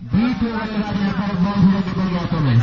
बीच में बल्लेबाज यहाँ पर बॉल से निकल गया तो मैं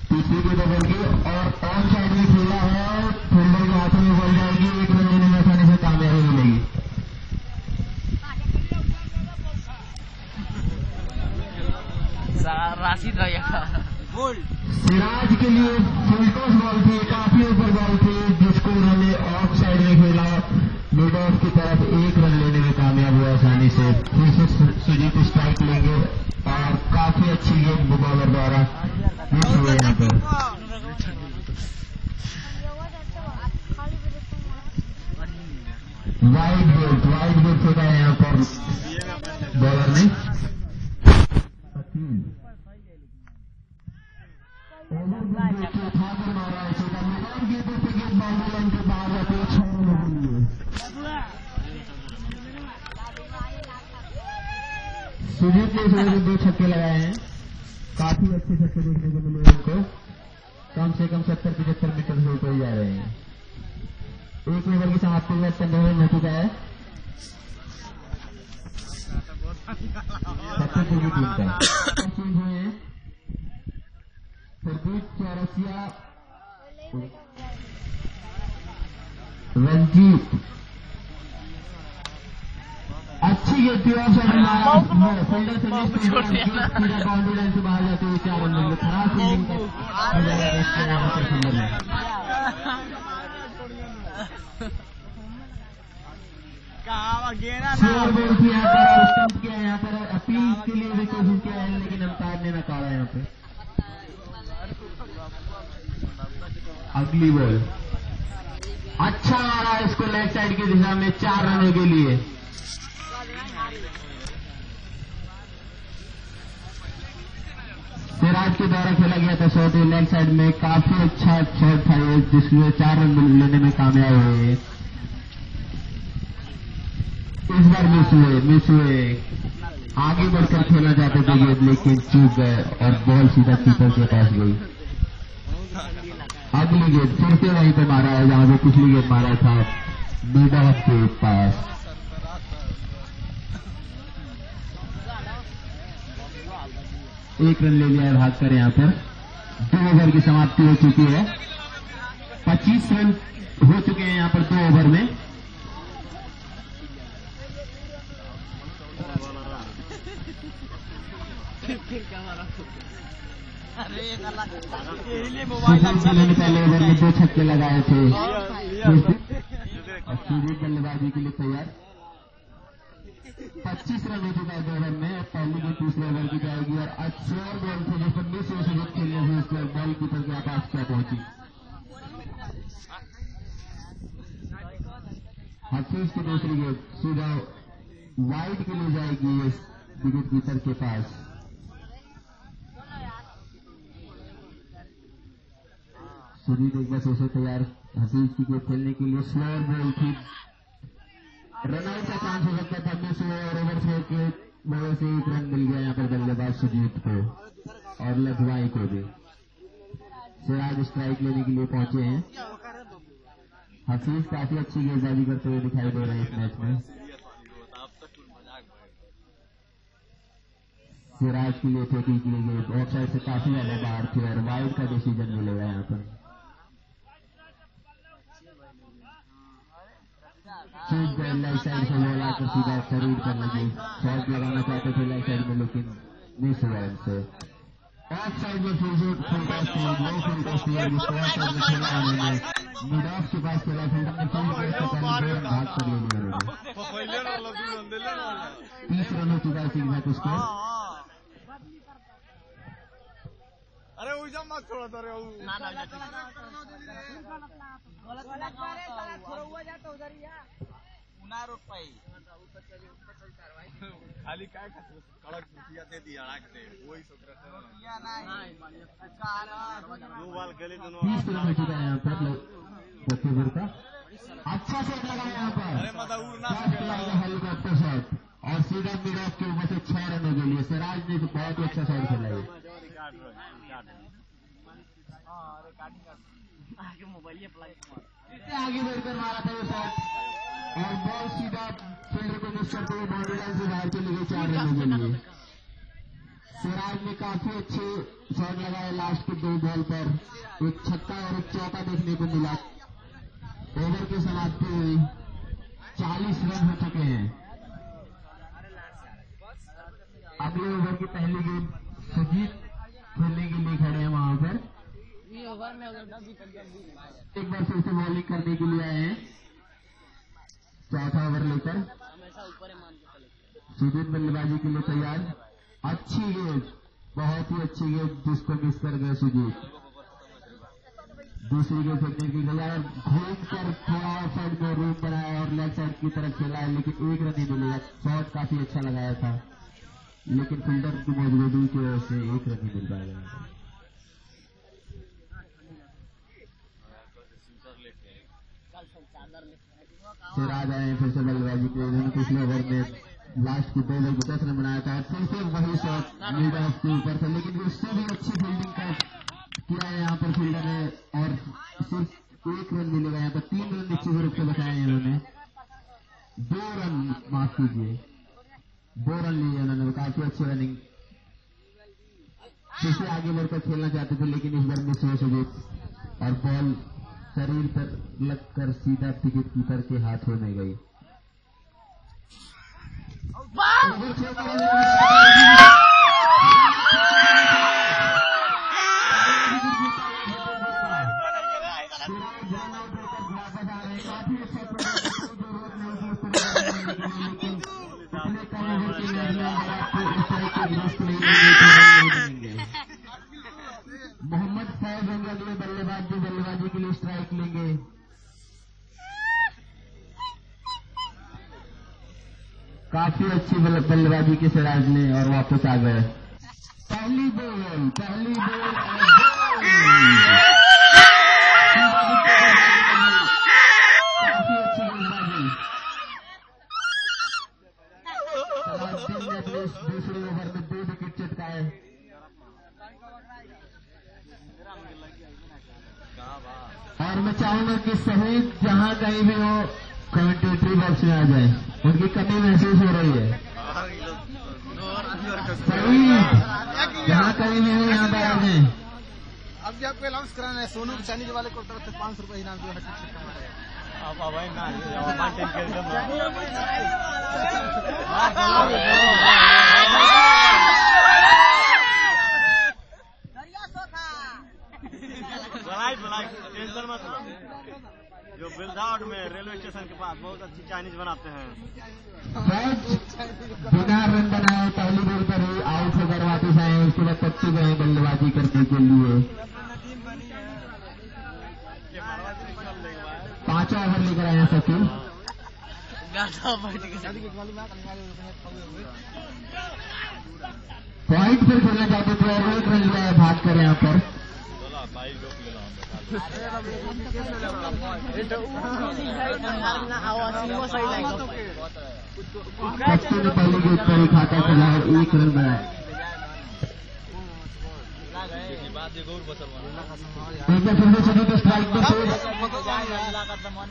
तीसरी की बदल की और ऑन साइड में खेला है, फील्डर के हाथों में बॉल जाएगी, एक रन लेने में आसानी से कामयाबी मिलेगी। राशिद सिराज के लिए फुल टॉस बॉल थी, काफी ऊपर बॉल थी, जिसको उन्होंने ऑफ साइड में खेला, मिड ऑफ की तरफ एक रन लेने में कामयाब हुआ आसानी से। फिर से सुजीत स्ट्राइक लेंगे और काफी अच्छी गेंद बॉलर द्वारा मिस हुए यहाँ पर। वाइड बोल्ट फेंका है यहाँ पर बॉलर ने। उठाकर मारा है छोटा मैदान, गेंदों से गेंद बाउंड्री लाइन के बाहर जाते हैं 6 रनों के लिए। सुजीत ने इस ओवर में 2 छक्के लगाए हैं, काफी अच्छे छक्के देखने को मिले उनको, कम से कम 70-75 मीटर से ऊपर जा रहे हैं। एक ओवर की समाप्ति में 15 रन हो चुका है 70 की टीम का। चेंज हुए हैं प्रदीप चौरसिया, रंजीत, अच्छी गेंद ऑफ साइड फील्डर से बाउंड्री लाइन से बाहर जाते हुए 4 रन मिले। खराब फील्डिंग बॉल की यहाँ पर स्टंप किया, यहाँ पर अपील के लिए भी कोशिश किया है लेकिन अंपायर ने नकारा यहाँ पे। अगली बॉल अच्छा आ रहा है इसको लेफ्ट साइड की दिशा में 4 रनों के लिए। सिराज के द्वारा खेला गया था शॉट लेग साइड में, काफी अच्छा शॉट था ये, जिसमें 4 रन लेने में कामयाब हुए। इस बार मिस हुए, आगे बढ़कर खेलना चाहते थे गेंद लेकिन चूक गए और बॉल सीधा कीपर के पास गई। अगली गेंद फिर से वहीं पे मारा है जहां पे पिछली गेंद मारा था, मिड ऑफ के पास। एक रन ले लिया है भाग कर यहाँ पर। 2 ओवर की समाप्ति हो चुकी है, 25 रन हो चुके हैं यहाँ पर 2 ओवर में। पहले ओवर में 2 छक्के लगाए थे और सुजीत बल्लेबाजी के लिए तैयार। 25 रन हो चुका है 2 ओवर में, पहली गेंद दूसरे ओवर की जाएगी और अच्छे बॉल थे जिस पर मिस हो सुजीत खेलने से उसके बॉल कीपर के पास क्या पहुंची। हफीज की दूसरी गेंद सीधा वाइड के लिए जाएगी विकेट कीपर के पास। सुजीत एक बार से तैयार हफीज की गेंद खेलने के लिए, स्लोअर बॉल थी, रनआउट का चांस हो सकता था, मिस हुआ और ओवर से के वजह से 1 रन मिल गया यहाँ पर बल्लेबाज सुजीत को और लखवाई को भी। सिराज स्ट्राइक लेने के लिए पहुंचे हैं। हफीज काफी अच्छी गेंदबाजी करते हुए दिखाई दे रहे हैं इस मैच में। सिराज के लिए फेंकी की गेंद ऑफ साइड से काफी ज्यादा बाहर थी और वाइड का डिसीजन मिलेगा यहाँ पर। चूक गए, लेग साइड से बॉल आकर सीधा शरीर पर लगी, शॉट लगाना चाहते थे लेग साइड में लेकिन मिस हुआ उनसे। ऑफ साइड में लो फील्ड खेला उन्होंने, मिड ऑफ के पास खेला, फील्डर ने फील्ड के पहले 2 रन भाग कर ले लिया उन्होंने। 30 रन हो चुका है सिंह उसको। अरे उजा मत छोड़ो तो रे ना ना रोक पाई खाली काय खाते कड़क रुपया दे दिया अड़क दे वही सोच रहे थे रुपया नहीं 2 बॉल खेले दोनों। 30 रन हो चुका है यहाँ पर लखीपुर का। अच्छा शॉट लगा यहाँ पर, अरे मतलब हेलीकॉप्टर शॉट और सीधा मिड ऑफ के ऊपर से 6 रनों के लिए। सिराज ने तो बहुत ही अच्छा शॉट खेला है। आगे बढ़कर मारा था ये शॉट। और बॉल सीधा फील्डर को मिस करते हुए बाउंड्री लाइन से बाहर चले गए 4 रनों के लिए। सिराज ने काफी अच्छे शॉट लगाए लास्ट के 2 बॉल पर, एक छक्का और एक चौका देखने को मिला। ओवर की समाप्ति हुई, 40 रन हो चुके हैं। अगले ओवर की पहली गेंद सुजीत खेलने के लिए खड़े हैं वहां पर। एक बार फिर से बॉलिंग करने के लिए आए हैं, चौथा ओवर लेकर। सुजीत बल्लेबाजी के लिए तैयार। अच्छी गेंद, बहुत ही अच्छी गेंद जिसको मिस कर गए सुजीत। दूसरी गेंद फेंकने की तैयार, घूम कर थोड़ा ऑफ साइड में रूम बनाया और लेफ्ट साइड की तरफ खेला है, लेकिन 1 रन ही मिलेगा। शॉट काफी अच्छा लगाया था, लेकिन फील्डर की मौजूदगी की वजह से 1 रन ही मिल पाएगा। सिराज आए फिर से बल्लेबाजी के लिए। पिछले ओवर में लास्ट की 2 बॉल को 10 रन बनाया था, फिर से वही शॉट मिड ऑफ के ऊपर था, लेकिन उससे भी अच्छी फील्डिंग किया है यहाँ पर फील्डर ने, और सिर्फ 1 रन मिलेगा यहाँ पर। 3 रन निश्चित रूप से बचाए हैं उन्होंने। 2 रन, माफ कीजिए, 2 रन लिए उन्होंने, काफी अच्छी रनिंग। फिर से आगे बढ़कर खेलना चाहते थे, लेकिन इस बार मिस हुए सुजीत, और बॉल शरीर पर लगकर सीधा विकेट कीपर के हाथों में गई। मोहम्मद फैज होंगे अगले बल्लेबाज जो बल्लेबाजी के लिए स्ट्राइक लेंगे। काफी अच्छी बल्लेबाजी की सिराज ने, और वापस आ गए। पहली बॉल काफी अच्छी बल्लेबाजी। सलाउद्दीन ने दूसरे ओवर में 2 विकेट चटकाए। और मैं चाहूंगा कि शहीद जहां कहीं भी हो कमेंटेटरी बॉक्स में आ जाए, उनकी कमी महसूस हो रही है। शहीद जहां कहीं भी हो यहाँ पर आ जाए। अब भी आपको अनाउंस कराना है, सोनू चाइनीज वाले को तरफ से 500 रुपए इनाम दिया है। टेंशन मत लो, जो बिल्डआउट में रेलवे स्टेशन के पास बहुत अच्छी चाइनीज बनाते हैं। बिना रन बनाए पहली बॉल पर ही आउट होकर वापस आए, उसके बाद पत्ती गए बल्लेबाजी करने के लिए। 5वां ओवर लेकर आए हैं सचिन। पॉइंट पर खेलना चाहते थे और 1 रन लिया है भाग कर यहाँ पर। सचिन ने पहली गेंद पर ही खाता चला और 1 रन बनाया। एक बार फिर से सभी को स्ट्राइक में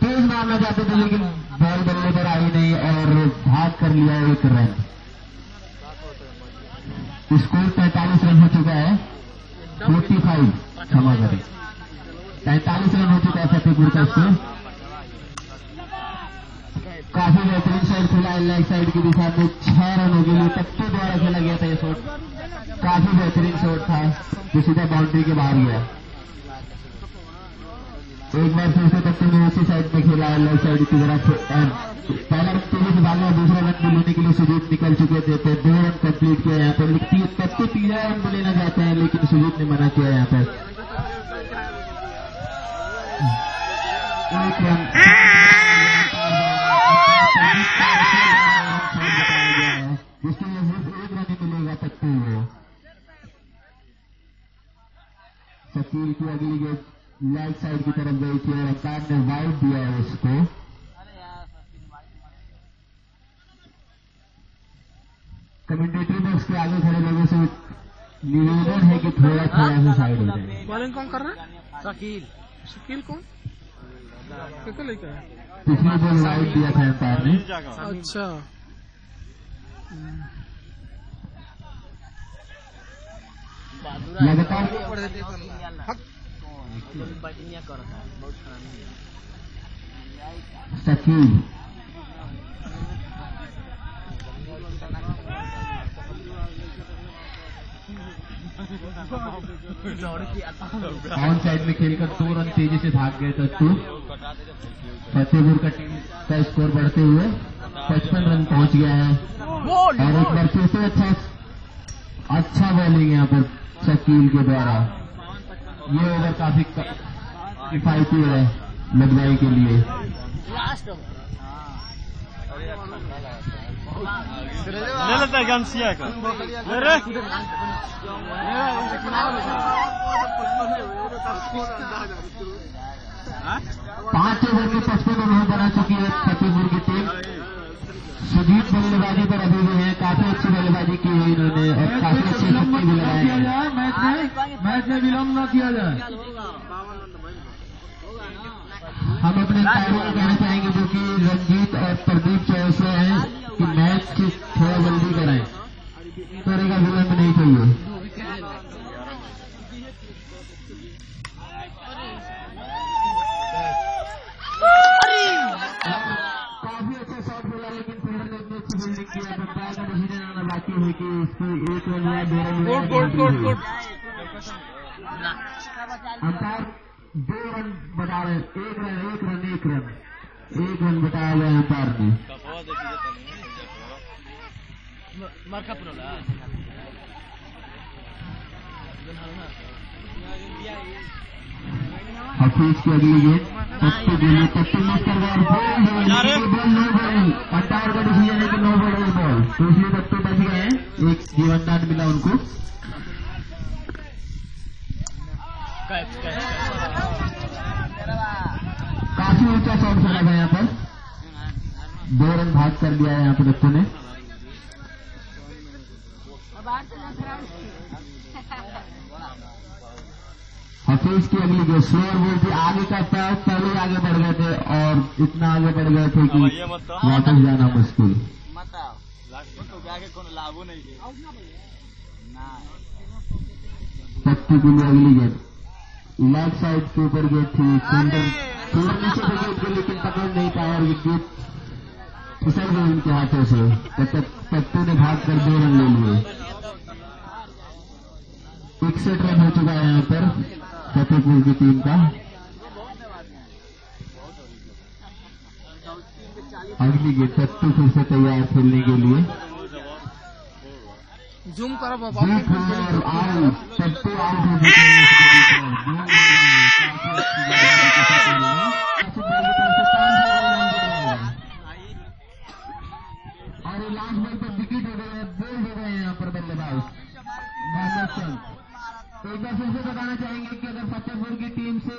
तेज मारना चाहते थे, लेकिन बॉल बल्ले पर आई नहीं और भाग कर लिया 1 रन। स्कोर 45 रन हो चुका है। 45 क्षमा करें, 45 रन हो चुका है फतेहपुर का स्कोर। काफी बेहतरीन शॉट खेला है लेग साइड की दिशा में, 6 रनों के लिए पत्तू द्वारा खेला गया था ये शॉट। काफी बेहतरीन शॉट था जो सीधा बाउंड्री के बाहर गया। एक बार फिर से पत्तू ने उसी साइड में खेला है लेग साइड की तरफ। पहला रन तेजी से भागा, दूसरा रन भी लेने के लिए सुजीत निकल चुके थे। 2 रन कंप्लीट किया यहाँ पर। पत्तू 3 रन लेना चाहते हैं, लेकिन सुजीत ने मना किया यहाँ पर। 1 रन जिसके लिए सिर्फ 1 रन ही मिलेगा पत्तू को। शकील की अगली गेंद लेग साइड की तरफ गई थी और अंपायर ने वाइड दिया है उसको। कमेंटेटरी बॉक्स के आगे खड़े लोगों से निवेदन है कि थोड़ा थोड़ा सा साइड हो जाए। बॉलिंग कौन कर रहा है? शकील। शकील कौन? कितना लेकर है? पिछली बॉल वाइड दिया था अंपायर ने। अच्छा लगातार शकील ऑन साइड में खेलकर 2 रन तेजी से भाग गए तत्तू। फतेहपुर का टीम का स्कोर बढ़ते हुए 55 रन पहुंच गया है। और एक बार फिर से अच्छा बॉलिंग यहाँ पर शकील के द्वारा। ये ओवर काफी किफायती है लड़वाई के लिए। ले लेता है गमसिया का ले रे। 5 ओवर में 55 रन बना चुकी है फतेहपुर की टीम। सुजीत बल्लेबाजी पर अभी भी है, काफी अच्छी बल्लेबाजी की है इन्होंने और काफी अच्छे छक्के भी लगाए हैं। मैच में विलम्ब न किया जाए। हम अपने अंपायरों को कहना चाहेंगे जो कि रंजीत और प्रदीप चौहान से हैं कि मैच थोड़ा जल्दी कराएं, थोड़े का विलम्ब नहीं चाहिए। काफी अच्छा शॉट बोला लेकिन फील्डर ने इतनी अच्छी फील्डिंग की है। अंपायर का डिसीजन आना बाकी है कि इसको 1 रन या 2 रन मिला। अंपायर 2 रन बता रहे हैं। 1 रन बताया गया अंपायर ने। हफीज की अगली गेंद पत्तू बोली, पत्तू मिस कर गया। Ball no ball. अंपायर का डिसीजन है कि नो बॉल बॉल, तो इसलिए पत्तू बच गए हैं। एक जीवनदान मिला उनको। काफी ऊंचा शॉट खेला था यहाँ पर। 2 रन भाग कर दिया है यहाँ पर बच्चों ने। हफीज की अगली गेंद स्लोअर बॉल थी। आगे का पैर पहले आगे बढ़ गए थे और इतना आगे बढ़ गए थे कि वापस जाना मुश्किल। पत्तू के लिए अगली गेंद लेफ्ट साइड के ऊपर गेंद थी। फील्डर नीचे से गेंद को लेकिन पकड़ नहीं पाया और विकेट फिसल गई उनके हाथों से। पत्तू ने भाग कर 2 रन ले लिए। 61 रन हो चुका है यहाँ पर फतेहपुर की टीम का। अगली गेंद पत्तू फिर से तैयार खेलने के लिए। जूम करो और आउट, पत्तू आउट हो चुके हैं। और लास्ट बॉल पर विकेट हो गए, बोल्ड हो गए यहाँ पर बल्लेबाज मोहम्मद चंद। एक बार फिर से बताना चाहेंगे कि अगर फतेहपुर की टीम से